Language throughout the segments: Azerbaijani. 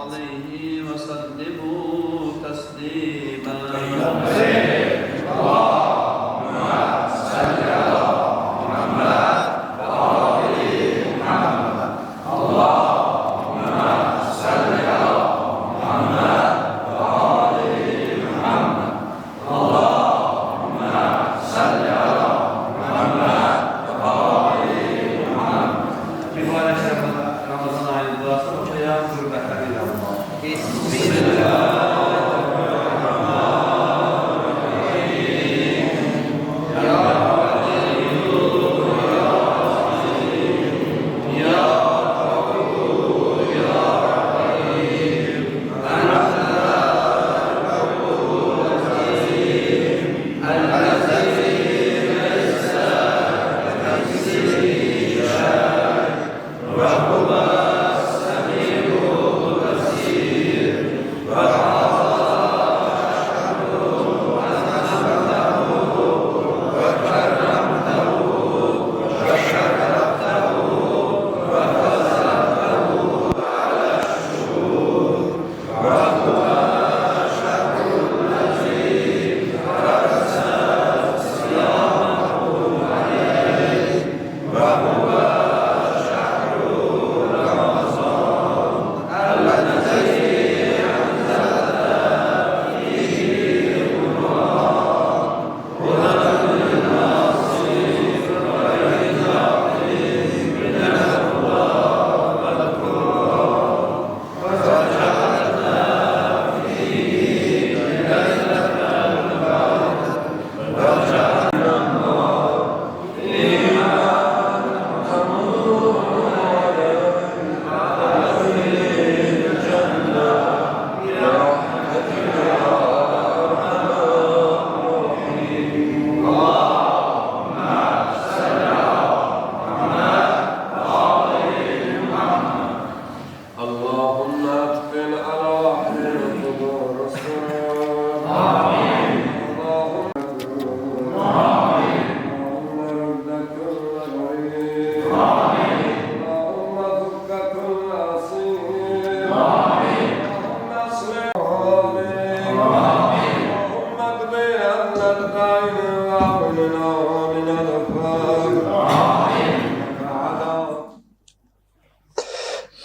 عليه وسلموا تسليما.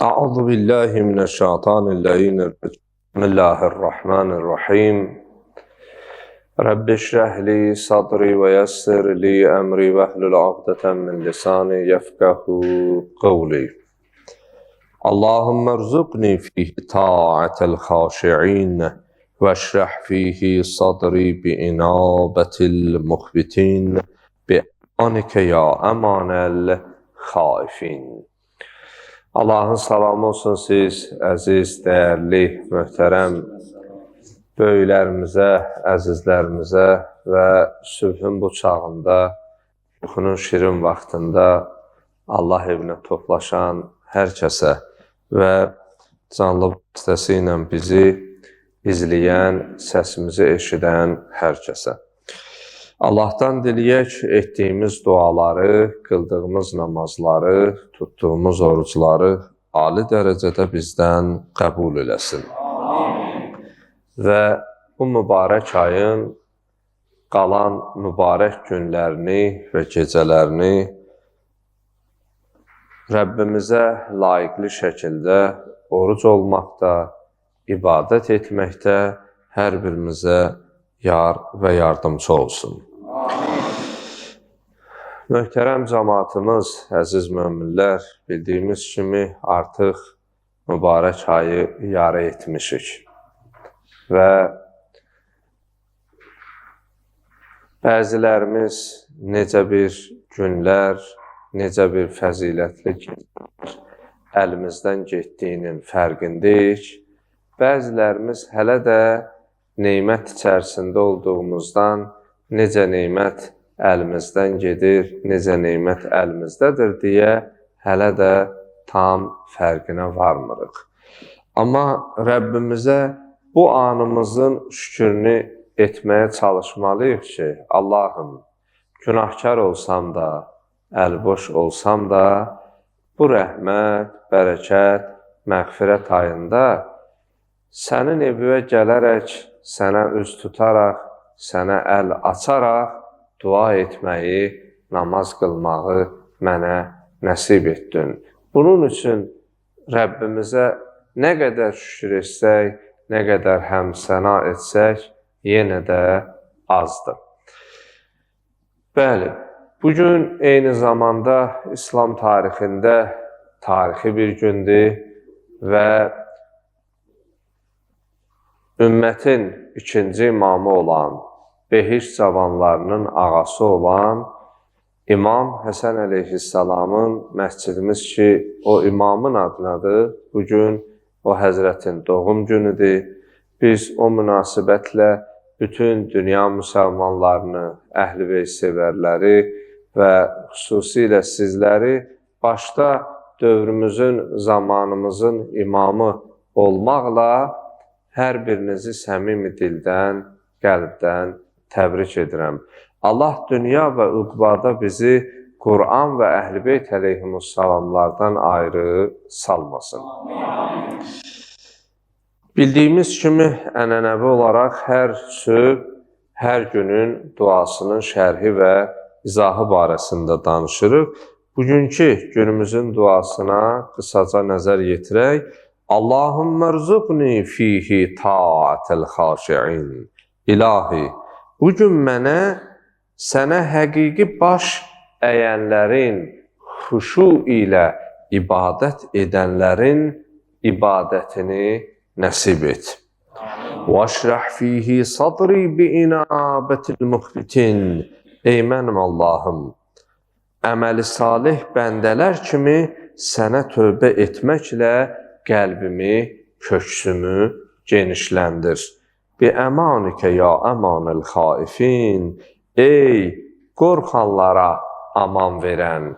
أعوذ بالله من الشيطان اللعين بسم الله الرحمن الرحيم رب اشرح لي صدري ويسر لي أمري واحلل عقدة من لساني يفقهوا قولي اللهم ارزقني فيه طاعة الخاشعين واشرح فيه صدري بإنابة المخبتين بأمانك يا أمان الخائفين. Allahın salamı olsun siz, əziz, dəyərli, möhtərəm böyüklərimizə, əzizlərimizə və sübhün bu çağında, yuxunun şirin vaxtında Allah evinə toplaşan hər kəsə və canlı vasitəsi ilə bizi izləyən, səsimizi eşidən hər kəsə. Allahdan diləyək etdiyimiz duaları, qıldığımız namazları, tutduğumuz orucları ali dərəcədə bizdən qəbul eləsin. Amin. Və bu mübarək ayın qalan mübarək günlərini və gecələrini Rəbbimizə layiqli şəkildə oruc olmaqda, ibadət etməkdə hər birimizə yar və yardımcı olsun. Möhtərəm cəmaatımız, əziz möminlər, bildiyimiz kimi artıq mübarək ayı yarı etmişik və bəzilərimiz necə bir günlər, necə bir fəzilətli günlər əlimizdən getdiyinin fərqindəyik. Bəzilərimiz hələ də neymət içərisində olduğumuzdan necə neymət əlimizdən gedir, necə neymət əlimizdədir deyə hələ də tam fərqinə varmırıq. Amma Rəbbimizə bu anımızın şükrünü etməyə çalışmalıyıq ki, Allahım, günahkar olsam da, əlboş olsam da, bu rəhmət, bərəkət, məğfirət ayında sənin evivə gələrək, sənə üz tutaraq, sənə əl açaraq dua etməyi, namaz qılmağı mənə nəsib etdin. Bunun üçün Rəbbimizə nə qədər şükür etsək, nə qədər həmsəna etsək, yenə də azdır. Bəli, bugün eyni zamanda İslam tarixində tarixi bir gündür və ümmətin ikinci imamı olan, Behiş cavanlarının ağası olan İmam Həsən əleyhissalamın məscidimiz ki, o imamın adınadır. Bugün o həzrətin doğum günüdür. Biz o münasibətlə bütün dünya müsəlmanlarını, əhl-i beyt sevərləri və xüsusilə sizləri başda dövrümüzün, zamanımızın imamı olmaqla hər birinizi səmimi dildən, qəlbdən təbrik edirəm. Allah dünya və üqbada bizi Qur'an və Əhl-i Beyt əleyhimussalamlardan ayrı salmasın. Bildiyimiz kimi ənənəvi olaraq hər sübh, hər günün duasının şərhi və izahı barəsində danışırıq. Bugünkü günümüzün duasına qısaca nəzər yetirək. Allahümmə rzuqni fihi ta'atel xaşi'in. İlahi, bugün mənə sənə həqiqi baş əyənlərin, xuşu ilə ibadət edənlərin ibadətini nəsib et. وَاشْرَحْ فِيهِ صَدْرِي بِإِنَابَةِ الْمُخْبِتِينَ. Ey mənim Allahım, əməli salih bəndələr kimi sənə tövbə etməklə qəlbimi, köksümü genişləndir. Bi-əmanikə ya əmanəl xaifin. Ey qorxanlara aman verən,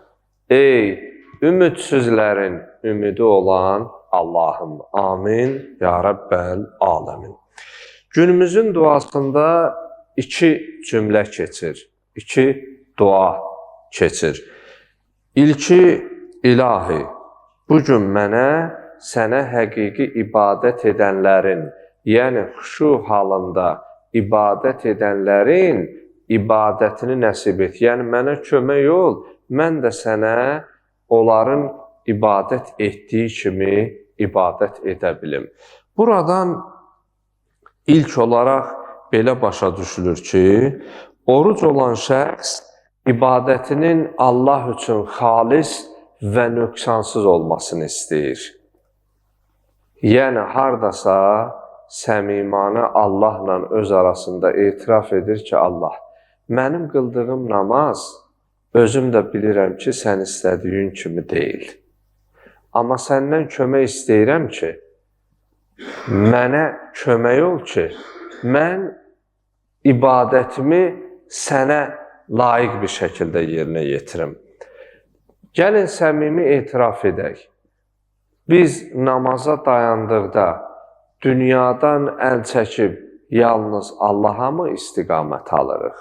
ey ümidsizlərin ümidi olan Allahım. Amin. Ya Rəbbəl aləmin. Günümüzün duasında iki cümlə keçir, iki dua keçir. İlki, İlahi, bugün mənə sənə həqiqi ibadət edənlərin, yəni xuşu halında ibadət edənlərin ibadətini nəsib et. Yəni, mənə kömək ol, mən də sənə onların ibadət etdiyi kimi ibadət edə bilim. Buradan ilk olaraq belə başa düşülür ki, oruc olan şəxs ibadətinin Allah üçün xalis və nöqsansız olmasını istəyir. Yəni, haradasa səmimanə Allahla öz arasında etiraf edir ki, Allah, mənim qıldığım namaz, özüm də bilirəm ki, sən istədiyin kimi deyil. Amma səndən kömək istəyirəm ki, mənə kömək ol ki, mən ibadətimi sənə layiq bir şəkildə yerinə yetirim. Gəlin səmimi etiraf edək. Biz namaza dayandıqda dünyadan əl çəkib yalnız Allaha mı istiqamət alırıq?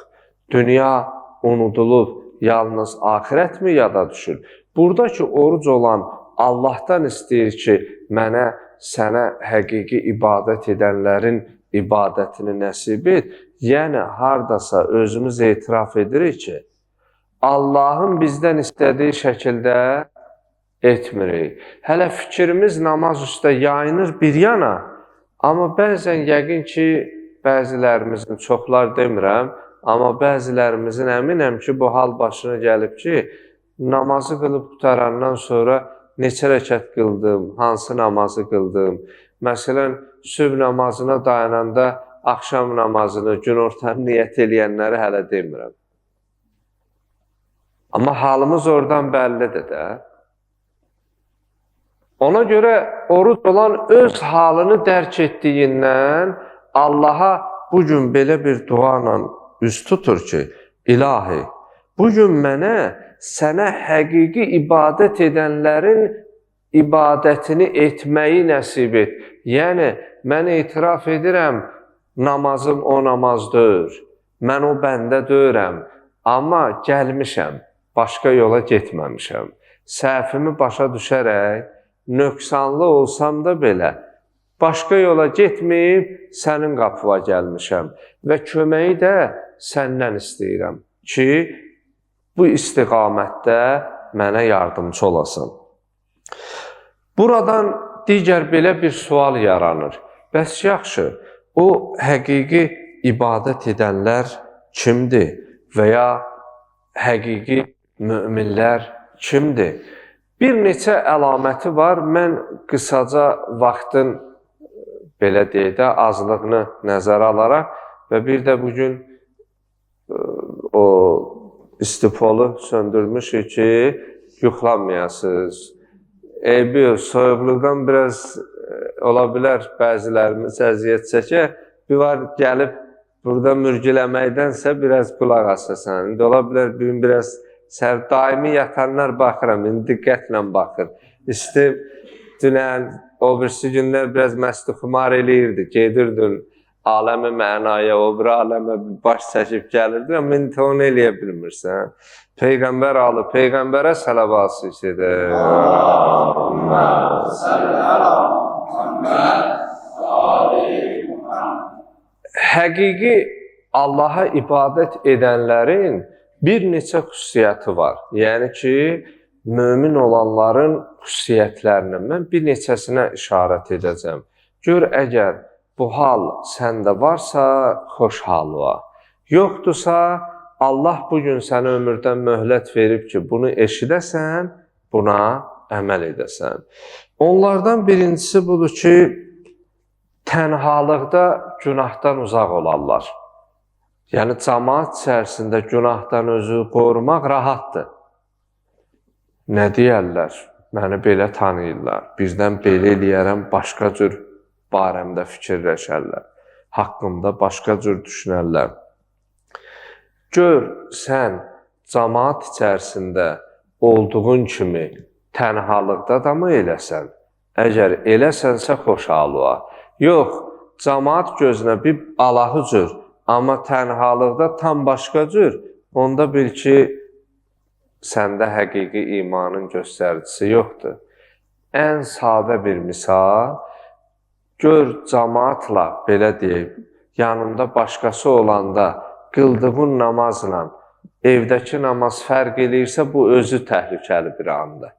Dünya unudulub, yalnız axirət mi yada düşür? Buradakı oruc olan Allahdan istəyir ki, mənə, sənə həqiqi ibadət edənlərin ibadətini nəsib et. Yəni, haradasa özümüz etiraf edirik ki, Allahın bizdən istədiyi şəkildə etmirik. Hələ fikrimiz namaz üstə yayınır bir yana, amma bəzən yəqin ki, bəzilərimizin, çoxlar demirəm, amma bəzilərimizin əminəm ki, bu hal başına gəlib ki, namazı qılıb qutarandan sonra neçə rəkət qıldım, hansı namazı qıldım. Məsələn, sübh namazına dayananda axşam namazını, günortanı niyyət eləyənləri hələ demirəm. Amma halımız oradan bəllidir də. Ona görə oruc olan öz halını dərk etdiyindən Allaha bugün belə bir duayla üz tutur ki, İlahi, bugün mənə sənə həqiqi ibadət edənlərin ibadətini etməyi nəsib et. Yəni, mən etiraf edirəm, namazım o namaz deyil, mən o bəndə deyirəm, amma gəlmişəm, başqa yola getməmişəm. Səhvimi başa düşərək, nöqsanlı olsam da belə, Başqa yola getməyib, sənin qapıva gəlmişəm və köməyi də səndən istəyirəm ki, bu istiqamətdə mənə yardımcı olasan. Buradan digər belə bir sual yaranır. Bəs yaxşı, o həqiqi ibadət edənlər kimdir və ya həqiqi möminlər kimdir? Bir neçə əlaməti var. Mən qısaca vaxtın belə deyək də azlığını nəzərə alaraq və bir də bugün o istipolu söndürmüşük ki, yuxlanmayasınız. Eybi yox, soyuqluqdan biraz ola bilər bəzilərimiz əziyyət çəkər. Bir var gəlib burada mürgüləməkdənsə biraz qulaq asasan. İndi ola bilər bir gün biraz daimi yatanlar baxıram, indi diqqətlə baxır. İsti dünən, o birisi günlər biraz məsti xumar eləyirdi, gedirdin aləmi mənaya, o bir aləmə baş çəkib gəlirdin, amma indi onu eləyə bilmirsən. Peyğəmbər alı, Peyğəmbərə səlavası edir. Allahümmə salli ala Muhammed ali Muhammed. Həqiqi Allaha ibadət edənlərin bir neçə xüsusiyyəti var. Yəni ki, mömin olanların xüsusiyyətlərindən mən bir neçəsinə işarət edəcəm. Gör, əgər bu hal səndə varsa, xoş hal var. Yoxdursa, Allah bugün sənə ömürdən möhlət verib ki, bunu eşidəsən, buna əməl edəsən. Onlardan birincisi budur ki, tənhalıqda günahdan uzaq olarlar. Yəni, cəmaat içərisində günahdan özü qorumaq rahatdır. Nə deyərlər? Məni belə tanıyırlar. Birdən belə eləyərəm, başqa cür barəmdə fikirləşərlər. Haqqımda başqa cür düşünərlər. Gör, sən cəmaat içərisində olduğun kimi tənhalıqda da mı eləsən? Əgər eləsənsə xoşhal var. Yox, cəmaat gözünə bir alahı cür, amma tənhalıqda tam başqa cür, onda bil ki, səndə həqiqi imanın göstəricisi yoxdur. Ən sadə bir misal, gör cəmaatla, belə deyib, yanında başqası olanda qıldığın namazla evdəki namaz fərq eləyirsə, bu özü təhlükəli bir andır.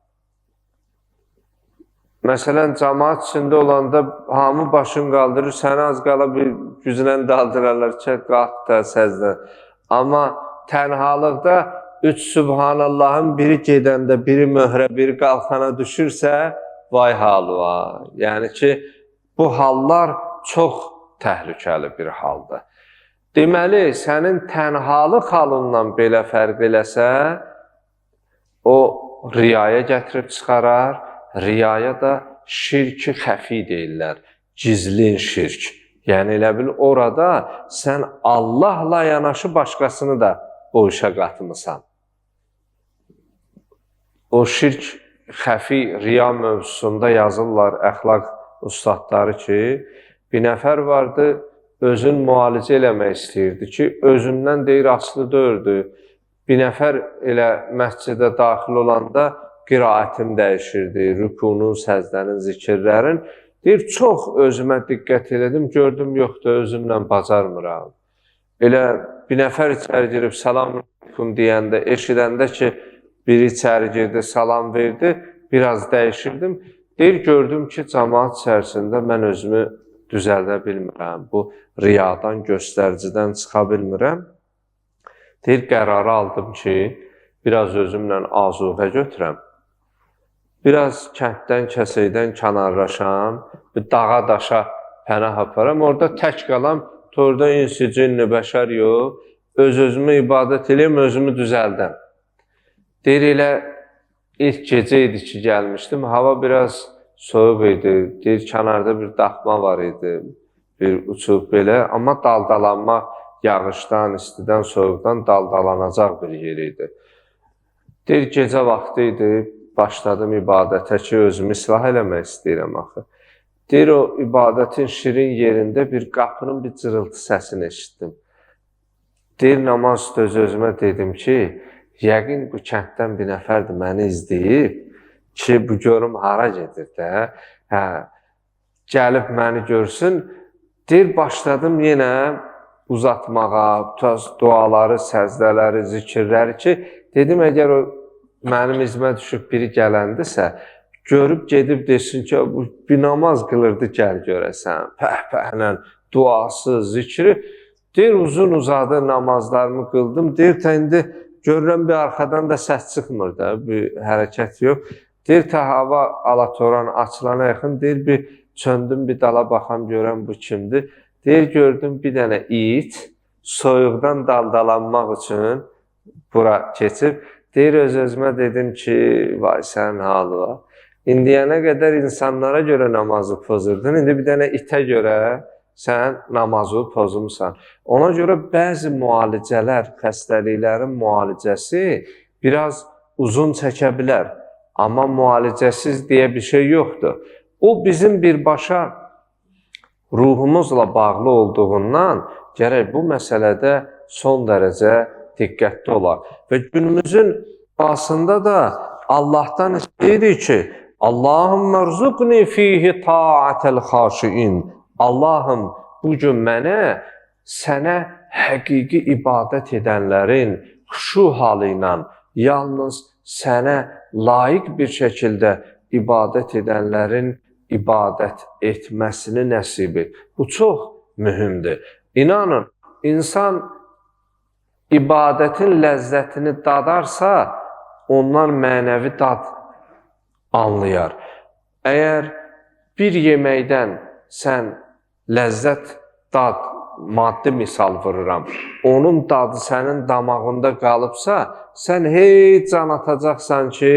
Məsələn, cəmaat içində olanda hamı başını qaldırır, səni az qala bir güclə daldırarlar, çək, qalx da, səzdə. Amma tənhalıqda 3 Subhanallahın biri gedəndə, biri möhrə, biri qalxana düşürsə, vay halı var. Yəni ki, bu hallar çox təhlükəli bir haldır. Deməli, sənin tənhalıq halından belə fərq eləsə, o riyaya gətirib çıxarar. Riyaya da şirk-i xəfi deyirlər, gizlin şirk. Yəni, elə bil, orada sən Allahla yanaşı başqasını da o işə qatmısan. O şirk xəfi riya mövzusunda yazırlar əxlaq ustadları ki, bir nəfər vardı, özün müalicə eləmək istəyirdi ki, özündən deyir, aslı dördü. Bir nəfər elə məscidə daxil olanda qiraətim dəyişirdi, rükunun, səzdənin, zikirlərin. Deyir, çox özümə diqqət elədim, gördüm, yoxdur, özümlə bacarmıram. Elə bir nəfər içəri girib, salam aleyküm deyəndə, eşidəndə ki, biri içəri girdi, salam verdi, biraz dəyişirdim. Deyir, gördüm ki, cəmaat içərisində mən özümü düzəldə bilmirəm, bu riyadan, göstəricidən çıxa bilmirəm. Deyir, qərarı aldım ki, biraz özümlə azuqə götürəm. Biraz kənddən, kəsəkdən kənarlaşam, bir dağa daşa pənah aparam, orada tək qalam, orada insi, cinni, bəşər yox, öz-özümü ibadət eləyəm, özümü düzəldəm. Deyir, elə ilk gecə idi ki, gəlmişdim, hava biraz soyuq idi, deyir, kənarda bir daxma var idi, bir uçub belə, amma daldalanmaq yağışdan, istidən, soyuqdan daldalanacaq bir yer idi. Deyir, gecə vaxtı idi, başladım ibadətə ki, özümü islah eləmək istəyirəm axı. Deyir, o ibadətin şirin yerində bir qapının bir cırıltı səsini eşitdim. Deyir, namaz üstə öz-özümə dedim ki, yəqin bu kənddən bir nəfərdir məni izləyib ki, bu görüm hara gedir də. gəlib məni görsün. Deyir, başladım yenə uzatmağa, duaları, səzdələri, zikirləri ki, dedim, əgər o mənim izmə düşüb biri gələndirsə, görüb gedib desin ki, bu bir namaz qılırdı, gəl görəsən, pəhpəhlə, duası, zikri. Deyir, uzun uzadı namazlarımı qıldım. Deyir, indi görürəm bir arxadan da səs çıxmır da, bir hərəkət yox. Deyir, hava alatoran açılana yaxın, deyir, bir çöndüm, bir dala baxam, görəm bu kimdir. Deyir, gördüm bir dənə it, soyuqdan daldalanmaq üçün bura keçib. Deyir, öz-özümə dedim ki, vay sənin halı var. İndiyənə qədər insanlara görə namazı pozurdun, indi bir dənə itə görə sən namazı pozumsan. Ona görə bəzi müalicələr, xəstəliklərin müalicəsi biraz uzun çəkə bilər. Amma müalicəsiz deyə bir şey yoxdur. O bizim birbaşa ruhumuzla bağlı olduğundan gərək bu məsələdə son dərəcə diqqətli olaq. Və günümüzün duasında da Allahdan istəyirik ki, Allahümmə rzuqni fihi ta'atəl xaşiin. Allahım, bugün mənə sənə həqiqi ibadət edənlərin xuşu halı ilə, yalnız sənə layiq bir şəkildə ibadət edənlərin ibadət etməsini nəsib et. Bu çox mühümdür. İnanın, insan ibadətin ləzzətini dadarsa, ondan mənəvi dad anlayar. Əgər bir yeməkdən sən ləzzət, dad, maddi misal vururam, onun dadı sənin damağında qalıbsa, sən heç can atacaqsan ki,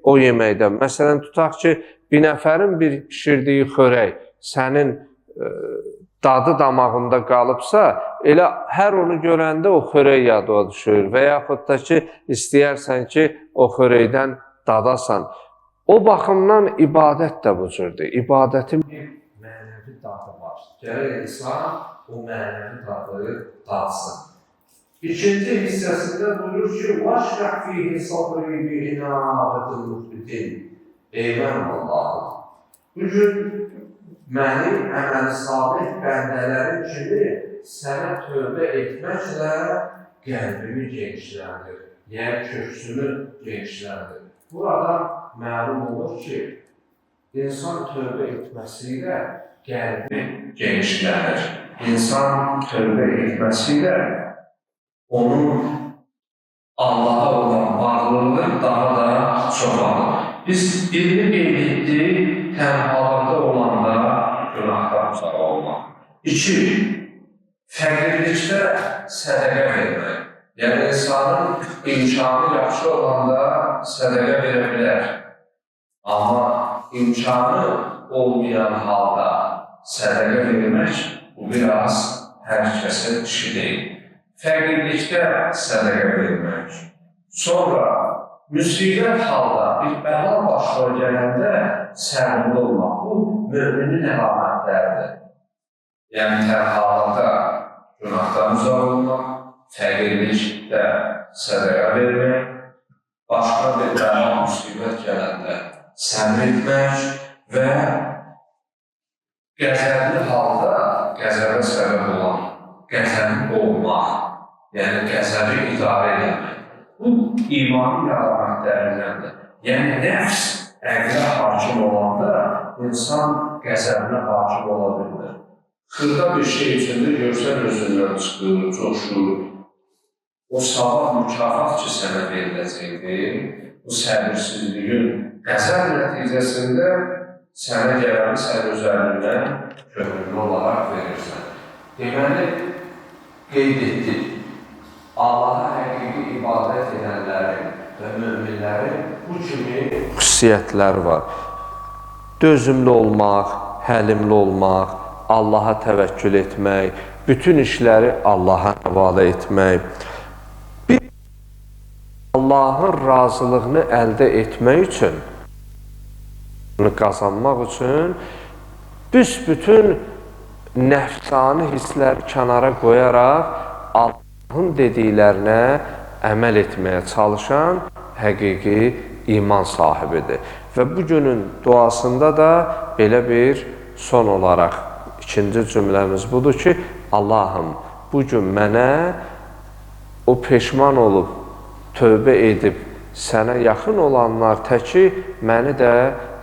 o yeməkdən. Məsələn, tutaq ki, bir nəfərin bir pişirdiyi xörək sənin dadı damağında qalıbsa, elə hər onu görəndə o xörək yadıma düşür və yaxud da ki, istəyərsən ki, o xörəkdən dadasan. O baxımdan ibadət də bu cürdür. İbadətin bir mənəvi dadı var. Gərək insan o mənəvi dadı dadsın. İkinci hissəsində buyurur ki, وَشْرَحْ فِيهِ صَبْرِي بِإِنَابَةِ الْمُخْبِتِينَ. Ey mənim Allahım, bugün mənim əməl salih bəndələrim kimi sənə tövbə etməklə qəlbimi genişləndir, yəni köksümü genişləndir. Burada məlum olur ki, insan tövbə etməsiyle qəlbi genişlənir. İnsan tövbə etməsiyle onun Allah'a olan bağlılığı daha da çoxalır. Biz birini qeyd etdik, tənhalarda olanda günahdan uzaq olmaq. 2. Fəqirlikdə sədəqə vermək. Yəni, insanın imkanı yaxşı olanda sədəqə verə bilər. Amma imkanı olmayan halda sədəqə vermək bu biraz hər kəsə işi deyil. Fəqirlikdə sədəqə vermək. Sonra müsibət halda bir bəla başına gələndə səbirli olmaq. Bu, müminin əlamətləridir. Yəni, tənhalarda günahdan uzaq olmaq, fəqirlikdə sədəqə vermək, başqa bir bəla müsibət gələndə səbir etmək və qəzəbli halda qəzəbə səbəb olan qəzəbli olmaq, yəni qəzəbi idarə edilmək. Bu, imanın əlamətlərindəndir. Yəni, nəfs əqlə hakim olanda insan qəzəbinə hakim ola bilmir. Xırda bir şey içində görsən özündən çıxır, coşur. O sabah mükafat ki, sənə veriləcəkdir, bu səbirsizliyin qəzəb nəticəsində sənə gələni sən üzərindən kömürlü olaraq verirsən. Deməli, qeyd etdik. Allaha həqiqi ibadət edənlərin və müminlərin bu kimi xüsusiyyətləri var. Dözümlü olmaq, həlimli olmaq, Allaha təvəkkül etmək, bütün işləri Allaha həvalə etmək. Bir, Allahın razılığını əldə etmək üçün, qazanmaq üçün büsbütün nəfsani hissləri kənara qoyaraq Allahın dediklərinə əməl etməyə çalışan həqiqi iman sahibidir. Və bugünün duasında da belə bir son olaraq ikinci cümləmiz budur ki, Allahım, bu gün mənə o peşman olub, tövbə edib, sənə yaxın olanlar təki, məni də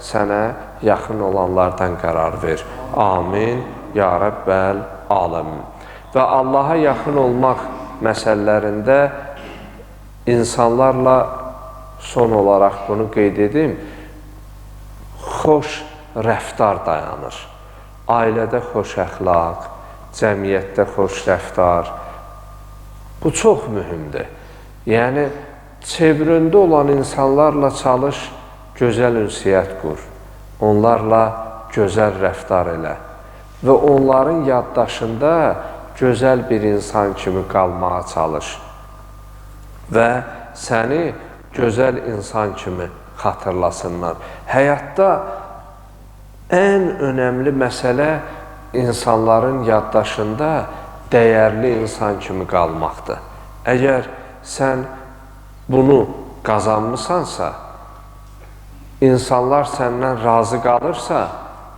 sənə yaxın olanlardan qərar ver. Amin, ya Rəbbəl aləmin. Və Allaha yaxın olmaq məsələlərində insanlarla son olaraq bunu qeyd edim, xoş rəftar dayanır. Ailədə xoş əxlaq, cəmiyyətdə xoş rəftar. Bu çox mühümdür. Yəni, çevrəndə olan insanlarla çalış, gözəl ünsiyyət qur. Onlarla gözəl rəftar elə. Və onların yaddaşında gözəl bir insan kimi qalmağa çalış. Və səni gözəl insan kimi xatırlasınlar. Həyatda ən önəmli məsələ insanların yaddaşında dəyərli insan kimi qalmaqdır. Əgər sən bunu qazanmısansa, insanlar səndən razı qalırsa,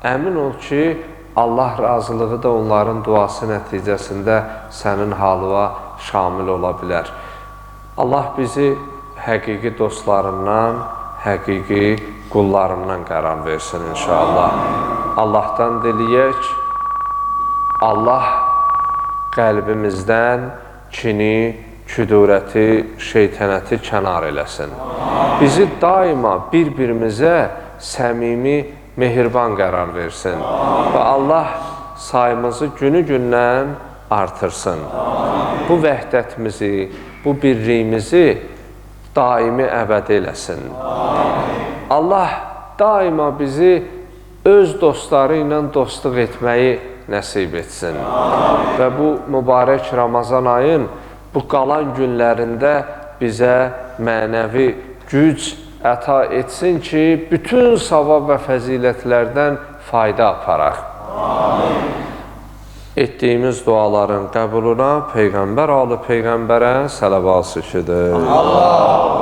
əmin ol ki, Allah razılığı da onların duası nəticəsində sənin halına şamil ola bilər. Allah bizi həqiqi dostlarından, həqiqi qullarından qərar versin inşallah. Allahdan diləyək, Allah qəlbimizdən kini, küdurəti, şeytanəti kənar eləsin. Bizi daima bir-birimizə səmimi, mehriban qərar versin. Və Allah sayımızı günü-gündən artırsın. Bu vəhdətimizi, bu birliyimizi daimi əbəd eləsin. Allah daima bizi öz dostları ilə dostluq etməyi nəsib etsin. Və bu mübarək Ramazan ayın bu qalan günlərində bizə mənəvi güc əta etsin ki, bütün savab və fəzilətlərdən fayda aparaq. Etdiyimiz duaların qəbuluna Peyğəmbər alı Peyğəmbərə sələvat şüküdür.